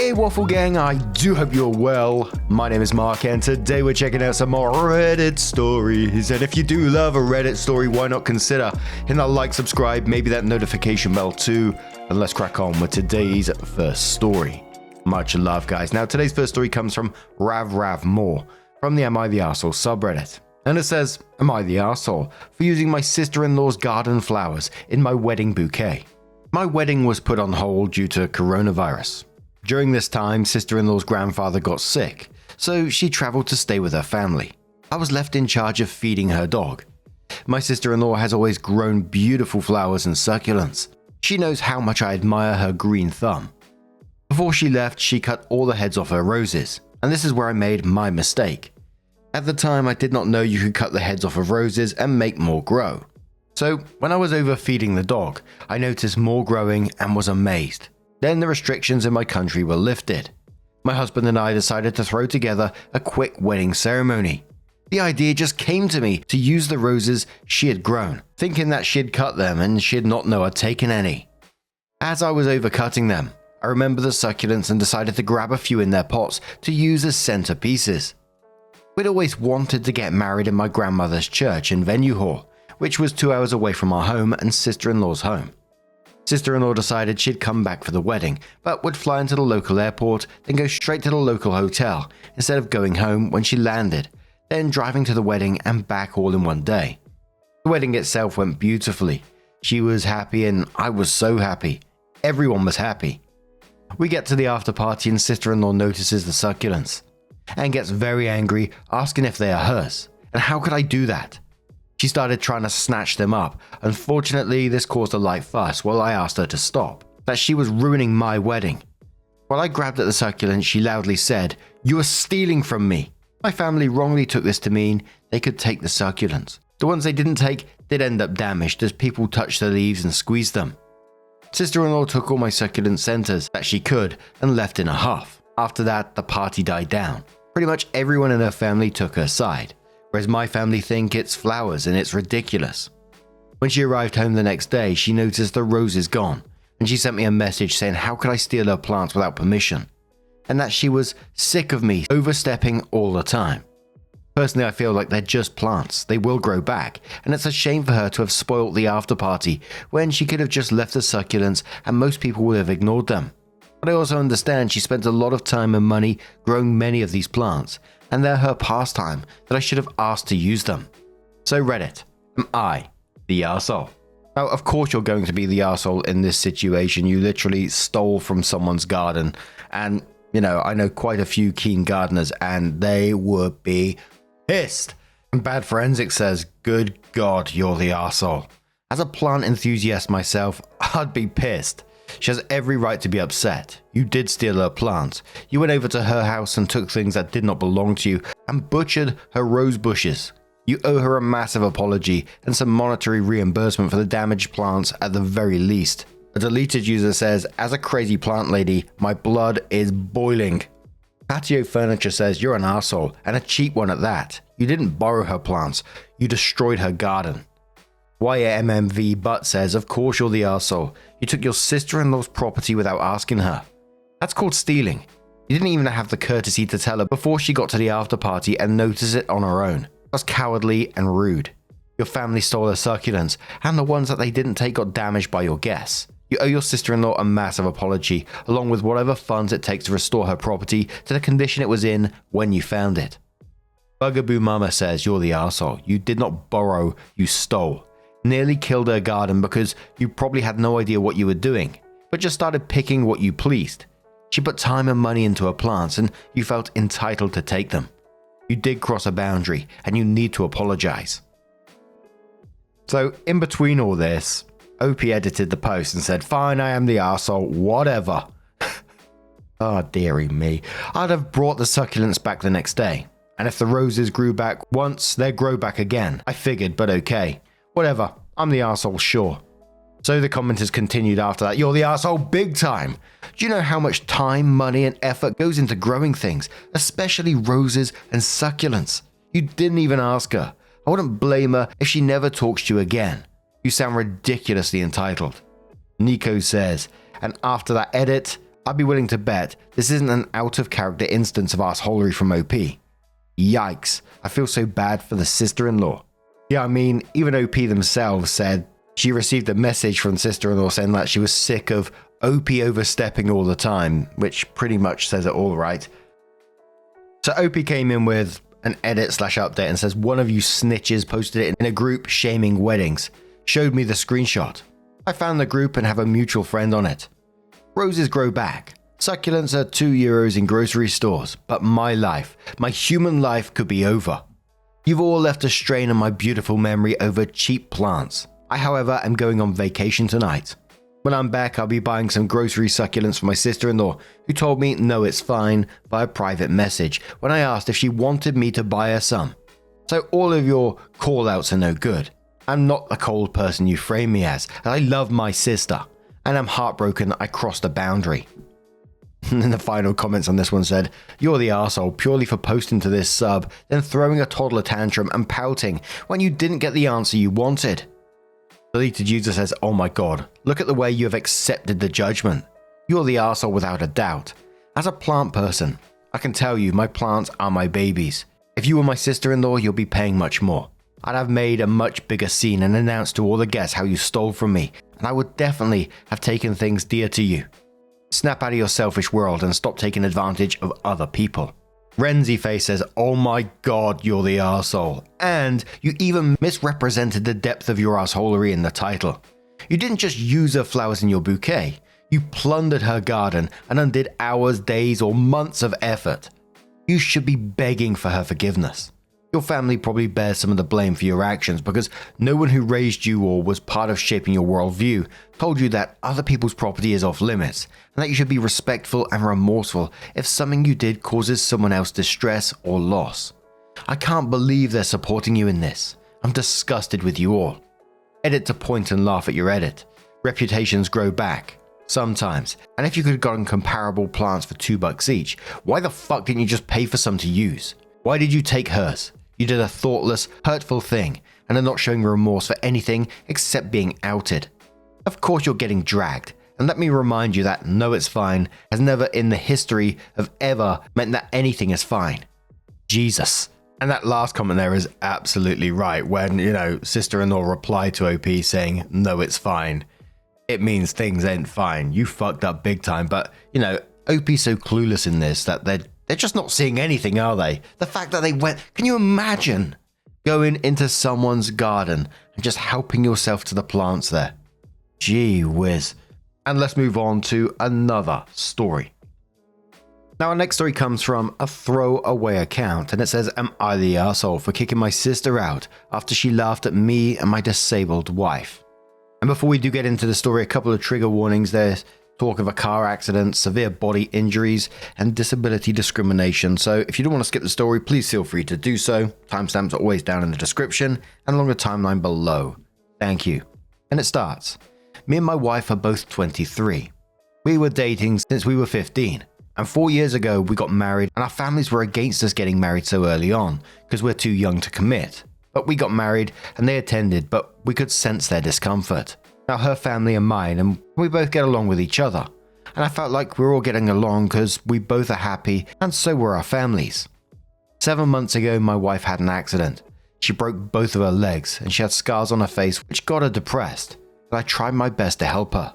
Hey Waffle Gang, I do hope you're well. My name is Mark and today we're checking out some more Reddit stories. And if you do love a Reddit story, why not consider hitting that like, subscribe, maybe that notification bell too. And let's crack on with today's first story. Much love, guys. Now today's first story comes from Rav Moore from the Am I the Arsehole subreddit. And it says, am I the arsehole for using my sister-in-law's garden flowers in my wedding bouquet? My wedding was put on hold due to coronavirus. During this time, sister-in-law's grandfather got sick, so she traveled to stay with her family. I was left in charge of feeding her dog. My sister-in-law has always grown beautiful flowers and succulents. She knows how much I admire her green thumb. Before she left, she cut all the heads off her roses, and this is where I made my mistake. At the time, I did not know you could cut the heads off of roses and make more grow. So, when I was overfeeding the dog, I noticed more growing and was amazed. Then the restrictions in my country were lifted. My husband and I decided to throw together a quick wedding ceremony. The idea just came to me to use the roses she had grown, thinking that she'd cut them and she'd not know I'd taken any. As I was overcutting them, I remembered the succulents and decided to grab a few in their pots to use as centerpieces. We'd always wanted to get married in my grandmother's church in Venue Hall, which was 2 hours away from our home and sister-in-law's home. Sister-in-law decided she'd come back for the wedding, but would fly into the local airport, then go straight to the local hotel, instead of going home when she landed, then driving to the wedding and back all in one day. The wedding itself went beautifully. She was happy and I was so happy. Everyone was happy. We get to the after party and sister-in-law notices the succulents, and gets very angry, asking if they are hers, and how could I do that? She started trying to snatch them up. Unfortunately, this caused a light fuss while I asked her to stop, that she was ruining my wedding. While I grabbed at the succulent, she loudly said, "You are stealing from me." My family wrongly took this to mean they could take the succulents. The ones they didn't take did end up damaged as people touched the leaves and squeezed them. Sister-in-law took all my succulent centers that she could and left in a huff. After that, the party died down. Pretty much everyone in her family took her side, whereas my family think it's flowers and it's ridiculous. When she arrived home the next day, she noticed the roses gone, and she sent me a message saying how could I steal her plants without permission, and that she was sick of me overstepping all the time. Personally, I feel like they're just plants, they will grow back, and it's a shame for her to have spoilt the after party when she could have just left the succulents and most people would have ignored them. But I also understand she spent a lot of time and money growing many of these plants, and they're her pastime that I should have asked to use them. So Reddit, am I the arsehole? Now, of course you're going to be the arsehole in this situation. You literally stole from someone's garden, and I know quite a few keen gardeners, and they would be pissed. And Bad Forensic says, good God, you're the arsehole. As a plant enthusiast myself, I'd be pissed. She has every right to be upset. You did steal her plants. You went over to her house and took things that did not belong to you and butchered her rose bushes. You owe her a massive apology and some monetary reimbursement for the damaged plants at the very least. A deleted user says, as a crazy plant lady, my blood is boiling. Patio Furniture says, you're an arsehole and a cheap one at that. You didn't borrow her plants. You destroyed her garden. YMMV Butt says, of course you're the arsehole. You took your sister-in-law's property without asking her. That's called stealing. You didn't even have the courtesy to tell her before she got to the after party and notice it on her own. That's cowardly and rude. Your family stole her succulents, and the ones that they didn't take got damaged by your guests. You owe your sister-in-law a massive apology, along with whatever funds it takes to restore her property to the condition it was in when you found it. Bugaboo Mama says, you're the arsehole. You did not borrow, you stole. Nearly killed her garden because you probably had no idea what you were doing, but just started picking what you pleased. She put time and money into her plants and you felt entitled to take them. You did cross a boundary and you need to apologize. So in between all this, OP edited the post and said, fine, I am the arsehole, whatever. Oh dearie me, I'd have brought the succulents back the next day. And if the roses grew back once, they'd grow back again. I figured, but okay. Whatever, I'm the arsehole, sure. So the commenters continued after that, you're the arsehole big time. Do you know how much time, money and effort goes into growing things, especially roses and succulents? You didn't even ask her. I wouldn't blame her if she never talks to you again. You sound ridiculously entitled. Nico says, and after that edit, I'd be willing to bet this isn't an out-of-character instance of arseholery from OP. Yikes, I feel so bad for the sister-in-law. Yeah, I mean, even OP themselves said she received a message from sister-in-law saying that she was sick of OP overstepping all the time, which pretty much says it all, right? So OP came in with an edit/update and says one of you snitches posted it in a group shaming weddings. Showed me the screenshot. I found the group and have a mutual friend on it. Roses grow back. Succulents are €2 in grocery stores, but my life, my human life could be over. You've all left a strain on my beautiful memory over cheap plants. I, however, am going on vacation tonight. When I'm back, I'll be buying some grocery succulents for my sister-in-law, who told me no, it's fine, via private message when I asked if she wanted me to buy her some. So all of your call-outs are no good. I'm not the cold person you frame me as, and I love my sister, and I'm heartbroken that I crossed a boundary. And the final comments on this one said, you're the arsehole purely for posting to this sub, then throwing a toddler tantrum and pouting when you didn't get the answer you wanted. Deleted user says, oh my god, look at the way you have accepted the judgment. You're the arsehole without a doubt. As a plant person, I can tell you my plants are my babies. If you were my sister-in-law, you'll be paying much more. I'd have made a much bigger scene and announced to all the guests how you stole from me, and I would definitely have taken things dear to you. Snap out of your selfish world and stop taking advantage of other people. Renzi Face says, oh my god, you're the arsehole. And you even misrepresented the depth of your arseholery in the title. You didn't just use her flowers in your bouquet. You plundered her garden and undid hours, days, or months of effort. You should be begging for her forgiveness. Your family probably bears some of the blame for your actions because no one who raised you or was part of shaping your worldview told you that other people's property is off limits and that you should be respectful and remorseful if something you did causes someone else distress or loss. I can't believe they're supporting you in this. I'm disgusted with you all. Edit to point and laugh at your edit. Reputations grow back. Sometimes. And if you could have gotten comparable plants for $2 each, why the fuck didn't you just pay for some to use? Why did you take hers? You did a thoughtless, hurtful thing and are not showing remorse for anything except being outed. Of course you're getting dragged, and let me remind you that no, it's fine has never in the history of ever meant that anything is fine. Jesus. And that last comment there is absolutely right. When, sister-in-law replied to OP saying, no, it's fine. It means things ain't fine. You fucked up big time. But, OP's so clueless in this that they're just not seeing anything, are they? The fact that they went, can you imagine going into someone's garden and just helping yourself to the plants there? Gee whiz. And let's move on to another story. Now, our next story comes from a throwaway account, and it says, am I the arsehole for kicking my sister out after she laughed at me and my disabled wife? And before we do get into the story, a couple of trigger warnings. There's talk of a car accident, severe body injuries, and disability discrimination. So if you don't want to skip the story, please feel free to do so. Timestamps are always down in the description and along the timeline below. Thank you. And it starts. Me and my wife are both 23. We were dating since we were 15. And 4 years ago, we got married, and our families were against us getting married so early on because we're too young to commit. But we got married and they attended, but we could sense their discomfort. Now, her family and mine, and we both get along with each other. And I felt like we're all getting along because we both are happy, and so were our families. 7 months ago, my wife had an accident. She broke both of her legs, and she had scars on her face, which got her depressed. But I tried my best to help her,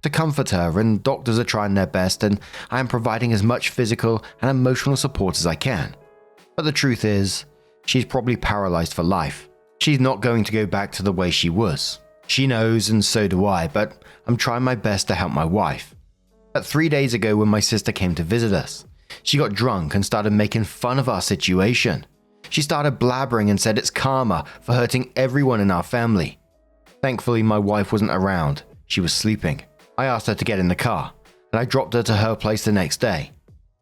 to comfort her, and doctors are trying their best, and I am providing as much physical and emotional support as I can. But the truth is, she's probably paralyzed for life. She's not going to go back to the way she was. She knows, and so do I, but I'm trying my best to help my wife. But 3 days ago, when my sister came to visit us, she got drunk and started making fun of our situation. She started blabbering and said it's karma for hurting everyone in our family. Thankfully, my wife wasn't around. She was sleeping. I asked her to get in the car, and I dropped her to her place the next day.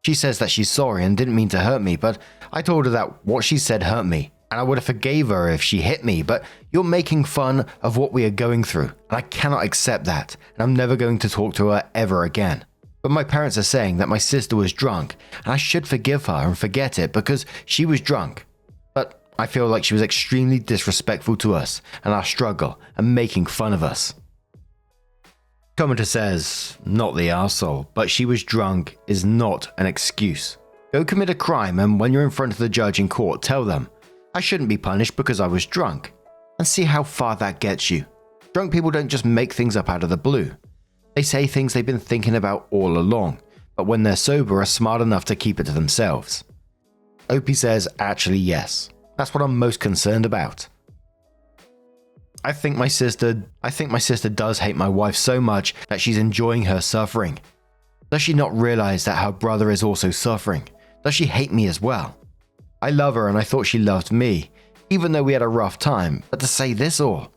She says that she's sorry and didn't mean to hurt me, but I told her that what she said hurt me, and I would have forgave her if she hit me, but you're making fun of what we are going through, and I cannot accept that, and I'm never going to talk to her ever again. But my parents are saying that my sister was drunk, and I should forgive her and forget it because she was drunk. But I feel like she was extremely disrespectful to us and our struggle and making fun of us. Commenter says, not the arsehole, but she was drunk is not an excuse. Go commit a crime, and when you're in front of the judge in court, tell them, I shouldn't be punished because I was drunk, and see how far that gets you. Drunk people don't just make things up out of the blue. They say things they've been thinking about all along, but when they're sober are smart enough to keep it to themselves. Opie says, actually yes, that's what I'm most concerned about. I think my sister does hate my wife so much that she's enjoying her suffering. Does she not realize that her brother is also suffering? Does she hate me as well? I love her and I thought she loved me, even though we had a rough time, but to say this all?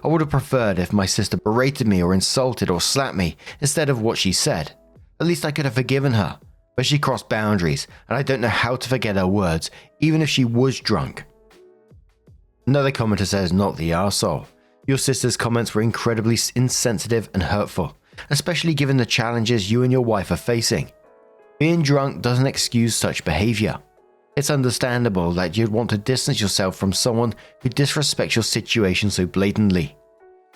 I would have preferred if my sister berated me or insulted or slapped me instead of what she said. At least I could have forgiven her, but she crossed boundaries and I don't know how to forget her words, even if she was drunk. Another commenter says, not the arsehole. Your sister's comments were incredibly insensitive and hurtful, especially given the challenges you and your wife are facing. Being drunk doesn't excuse such behavior. It's understandable that you'd want to distance yourself from someone who disrespects your situation so blatantly.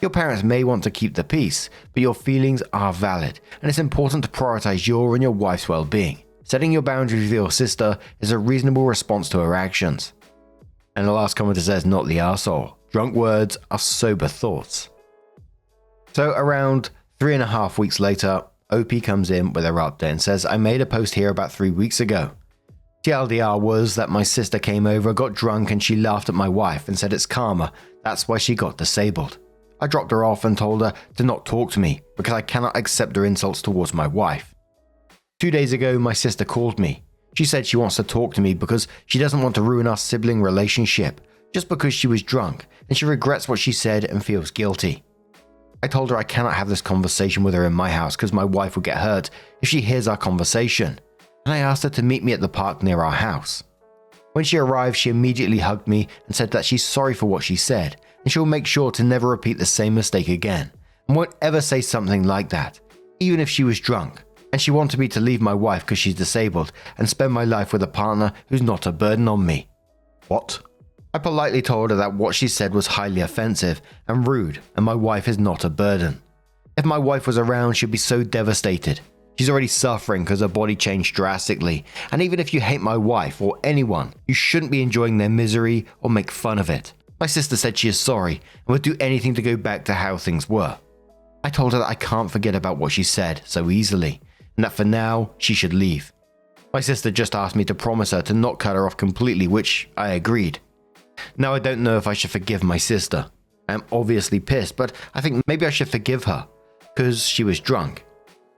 Your parents may want to keep the peace, but your feelings are valid, and it's important to prioritize your and your wife's well-being. Setting your boundaries with your sister is a reasonable response to her actions. And the last commenter says, not the arsehole. Drunk words are sober thoughts. So around 3.5 weeks later, OP comes in with her update and says, I made a post here about 3 weeks ago. TLDR was that my sister came over, got drunk, and she laughed at my wife and said it's karma, that's why she got disabled. I dropped her off and told her to not talk to me because I cannot accept her insults towards my wife. 2 days ago, my sister called me. She said she wants to talk to me because she doesn't want to ruin our sibling relationship just because she was drunk, and she regrets what she said and feels guilty. I told her I cannot have this conversation with her in my house because my wife will get hurt if she hears our conversation, and I asked her to meet me at the park near our house. When she arrived, she immediately hugged me and said that she's sorry for what she said, and she will make sure to never repeat the same mistake again, and won't ever say something like that, even if she was drunk. And she wanted me to leave my wife because she's disabled and spend my life with a partner who's not a burden on me. What? I politely told her that what she said was highly offensive and rude, and my wife is not a burden. If my wife was around, she'd be so devastated. She's already suffering because her body changed drastically, and even if you hate my wife or anyone, you shouldn't be enjoying their misery or make fun of it. My sister said she is sorry and would do anything to go back to how things were. I told her that I can't forget about what she said so easily, and that for now, she should leave. My sister just asked me to promise her to not cut her off completely, which I agreed. Now I don't know if I should forgive my sister. I am obviously pissed, but I think maybe I should forgive her, because she was drunk.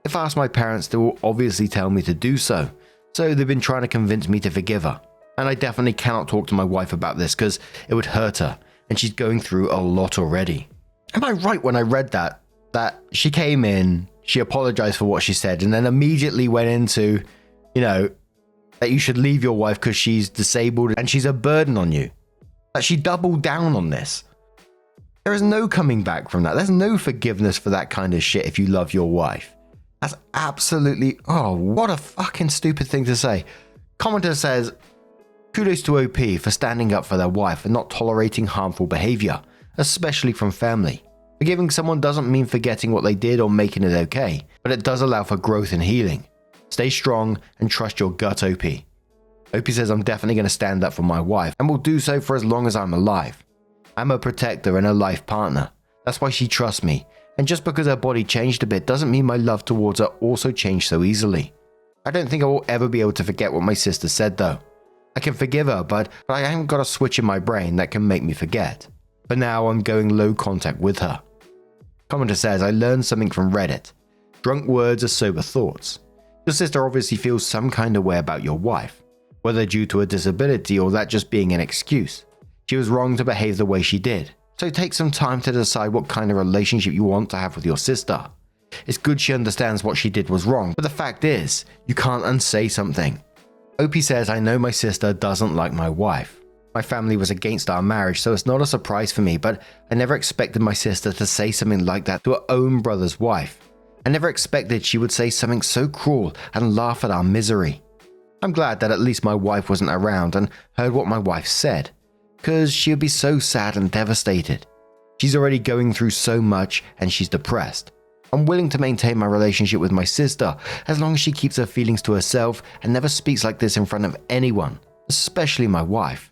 If I ask my parents, they will obviously tell me to do so, so they've been trying to convince me to forgive her. And I definitely cannot talk to my wife about this, because it would hurt her, and she's going through a lot already. Am I right when I read that she came in, she apologized for what she said, and then immediately went into, that you should leave your wife because she's disabled and she's a burden on you? That she doubled down on this. There is no coming back from that. There's no forgiveness for that kind of shit if you love your wife. That's absolutely, what a fucking stupid thing to say. Commenter says, kudos to OP for standing up for their wife and not tolerating harmful behavior, especially from family. Forgiving someone doesn't mean forgetting what they did or making it okay, but it does allow for growth and healing. Stay strong and trust your gut, OP. OP says, I'm definitely going to stand up for my wife and will do so for as long as I'm alive. I'm a protector and a life partner. That's why she trusts me. And just because her body changed a bit doesn't mean my love towards her also changed so easily. I don't think I will ever be able to forget what my sister said though. I can forgive her, but I haven't got a switch in my brain that can make me forget. For now, I'm going low contact with her. Commenter says, I learned something from Reddit. Drunk words are sober thoughts. Your sister obviously feels some kind of way about your wife, whether due to a disability or that just being an excuse. She was wrong to behave the way she did, so take some time to decide what kind of relationship you want to have with your sister. It's good she understands what she did was wrong, but the fact is, you can't unsay something. OP says, I know my sister doesn't like my wife. My family was against our marriage, so it's not a surprise for me, but I never expected my sister to say something like that to her own brother's wife. I never expected she would say something so cruel and laugh at our misery. I'm glad that at least my wife wasn't around and heard what my wife said, because she would be so sad and devastated. She's already going through so much and she's depressed. I'm willing to maintain my relationship with my sister as long as she keeps her feelings to herself and never speaks like this in front of anyone, especially my wife.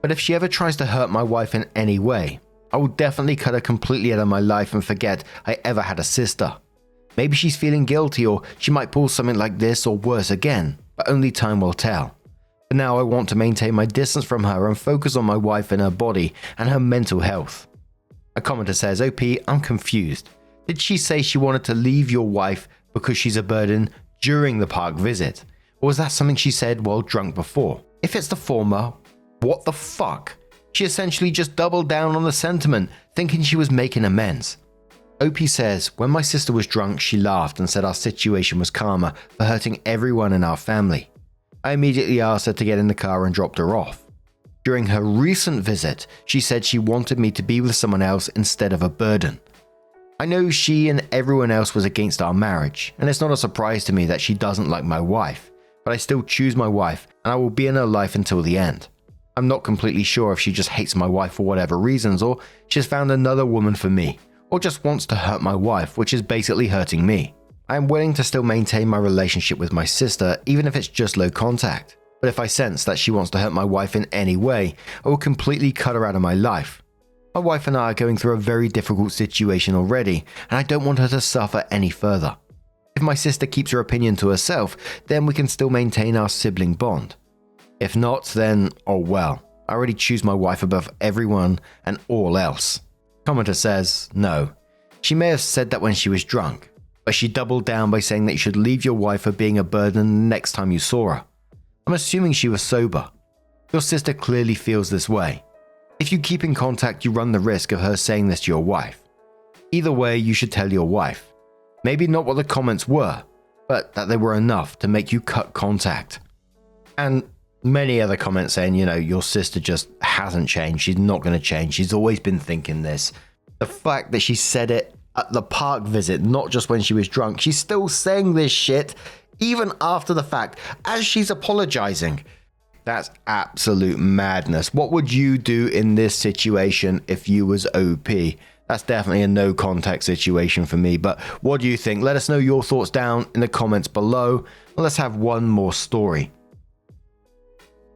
But if she ever tries to hurt my wife in any way, I will definitely cut her completely out of my life and forget I ever had a sister. Maybe she's feeling guilty, or she might pull something like this or worse again, but only time will tell. For now, I want to maintain my distance from her and focus on my wife and her body and her mental health. A commenter says, OP, I'm confused. Did she say she wanted to leave your wife because she's a burden during the park visit? Or was that something she said while drunk before? If it's the former, what the fuck? She essentially just doubled down on the sentiment, thinking she was making amends. OP says, when my sister was drunk, she laughed and said our situation was karma for hurting everyone in our family. I immediately asked her to get in the car and dropped her off. During her recent visit, she said she wanted me to be with someone else instead of a burden. I know she and everyone else was against our marriage, and it's not a surprise to me that she doesn't like my wife, but I still choose my wife and I will be in her life until the end. I'm not completely sure if she just hates my wife for whatever reasons, or she has found another woman for me, or just wants to hurt my wife, which is basically hurting me. I am willing to still maintain my relationship with my sister, even if it's just low contact. But if I sense that she wants to hurt my wife in any way, I will completely cut her out of my life. My wife and I are going through a very difficult situation already, and I don't want her to suffer any further. If my sister keeps her opinion to herself, then we can still maintain our sibling bond. If not, then oh well, I already choose my wife above everyone and all else. Commenter says, no. She may have said that when she was drunk, but she doubled down by saying that you should leave your wife for being a burden the next time you saw her. I'm assuming she was sober. Your sister clearly feels this way. If you keep in contact, you run the risk of her saying this to your wife. Either way, you should tell your wife. Maybe not what the comments were, but that they were enough to make you cut contact. And many other comments saying, your sister just hasn't changed. She's not going to change. She's always been thinking this. The fact that she said it at the park visit, not just when she was drunk, she's still saying this shit even after the fact, as she's apologizing. That's absolute madness. What would you do in this situation if you was OP? That's definitely a no contact situation for me, but what do you think? Let us know your thoughts down in the comments below. Let's have one more story.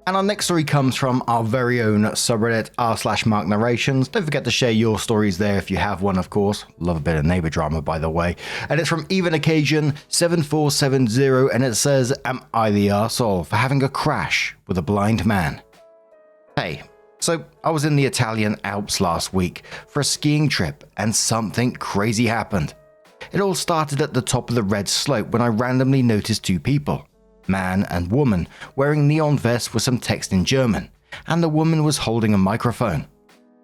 And our next story comes from our very own subreddit r/Mark Narrations. Don't forget to share your stories there if you have one, of course. Love a bit of neighbor drama, by the way. And it's from Even Occasion 7470, and it says, am I the arsehole for having a crash with a blind man? Hey, so I was in the Italian Alps last week for a skiing trip, and something crazy happened. It all started at the top of the red slope when I randomly noticed two people, man and woman, wearing neon vests with some text in German, and the woman was holding a microphone.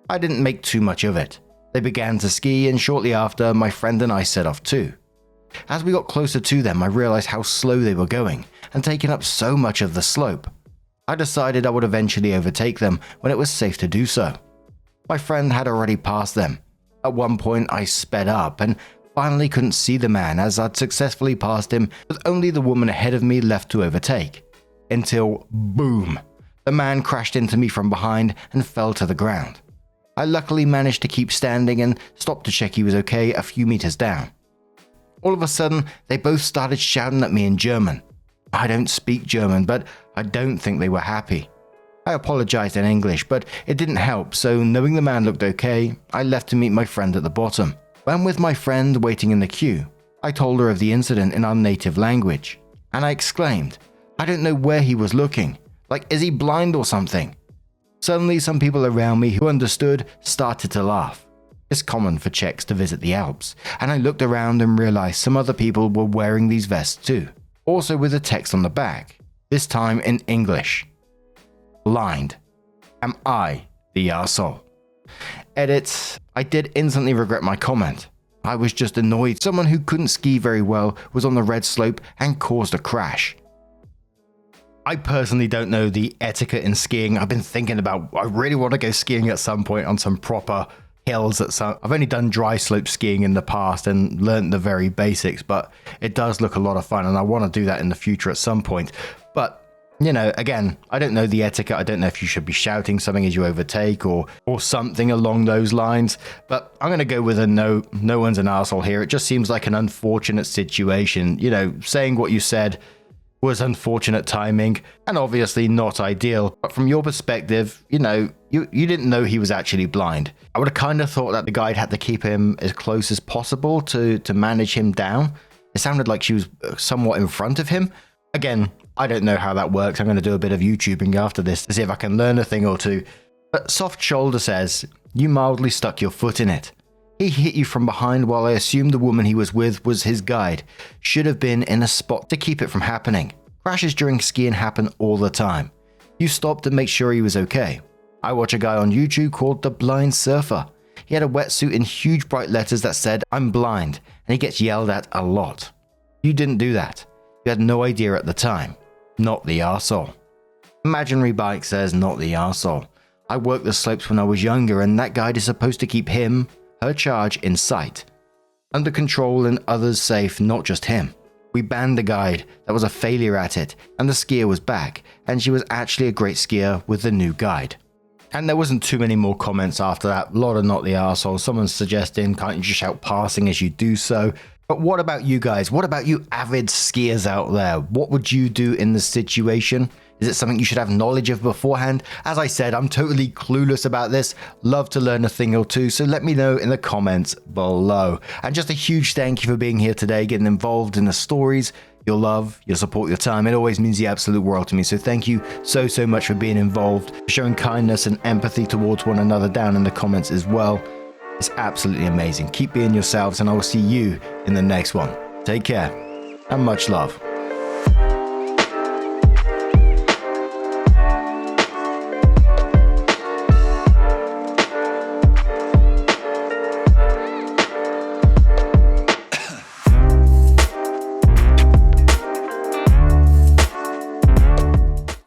I didn't make too much of it. They began to ski, and shortly after, my friend and I set off too. As we got closer to them, I realized how slow they were going and taking up so much of the slope. I decided I would eventually overtake them when it was safe to do so. My friend had already passed them. At one point, I sped up and finally couldn't see the man as I'd successfully passed him with only the woman ahead of me left to overtake. Until, boom, the man crashed into me from behind and fell to the ground. I luckily managed to keep standing and stopped to check he was okay a few meters down. All of a sudden, they both started shouting at me in German. I don't speak German, but I don't think they were happy. I apologized in English, but it didn't help, so knowing the man looked okay, I left to meet my friend at the bottom. When with my friend waiting in the queue, I told her of the incident in our native language, and I exclaimed, I don't know where he was looking, like is he blind or something? Suddenly some people around me who understood started to laugh. It's common for Czechs to visit the Alps, and I looked around and realized some other people were wearing these vests too, also with a text on the back, this time in English. Blind. Am I the arsehole? Edit. I did instantly regret my comment. I was just annoyed someone who couldn't ski very well was on the red slope and caused a crash. I personally don't know the etiquette in skiing. I've been thinking about, I really want to go skiing at some point on some proper hills. I've only done dry slope skiing in the past and learned the very basics, but it does look a lot of fun and I want to do that in the future at some point. But You know, again, I don't know the etiquette. I don't know if you should be shouting something as you overtake or something along those lines. But I'm going to go with a no. No one's an arsehole here. It just seems like an unfortunate situation. You know, saying what you said was unfortunate timing and obviously not ideal. But from your perspective, you know, you didn't know he was actually blind. I would have kind of thought that the guide had to keep him as close as possible to manage him down. It sounded like she was somewhat in front of him. Again, I don't know how that works. I'm going to do a bit of YouTubing after this to see if I can learn a thing or two. But Soft Shoulder says, you mildly stuck your foot in it. He hit you from behind while I assumed the woman he was with was his guide. Should have been in a spot to keep it from happening. Crashes during skiing happen all the time. You stopped to make sure he was okay. I watch a guy on YouTube called The Blind Surfer. He had a wetsuit in huge bright letters that said, I'm blind, and he gets yelled at a lot. You didn't do that. You had no idea at the time. Not the arsehole. Imaginary Bike says, not the arsehole. I worked the slopes when I was younger, and that guide is supposed to keep her charge in sight. Under control and others safe, not just him. We banned the guide that was a failure at it, and the skier was back, and she was actually a great skier with the new guide. And there wasn't too many more comments after that. A lot of not the arsehole. Someone's suggesting, can't you just shout passing as you do so? But what about you guys? What about you avid skiers out there? What would you do in this situation? Is it something you should have knowledge of beforehand? As I said, I'm totally clueless about this. Love to learn a thing or two, so let me know in the comments below. And just a huge thank you for being here today, getting involved in the stories, your love, your support, your time. It always means the absolute world to me. So thank you so much for being involved, for showing kindness and empathy towards one another down in the comments as well. It's absolutely amazing. Keep being yourselves, and I will see you in the next one. Take care and much love.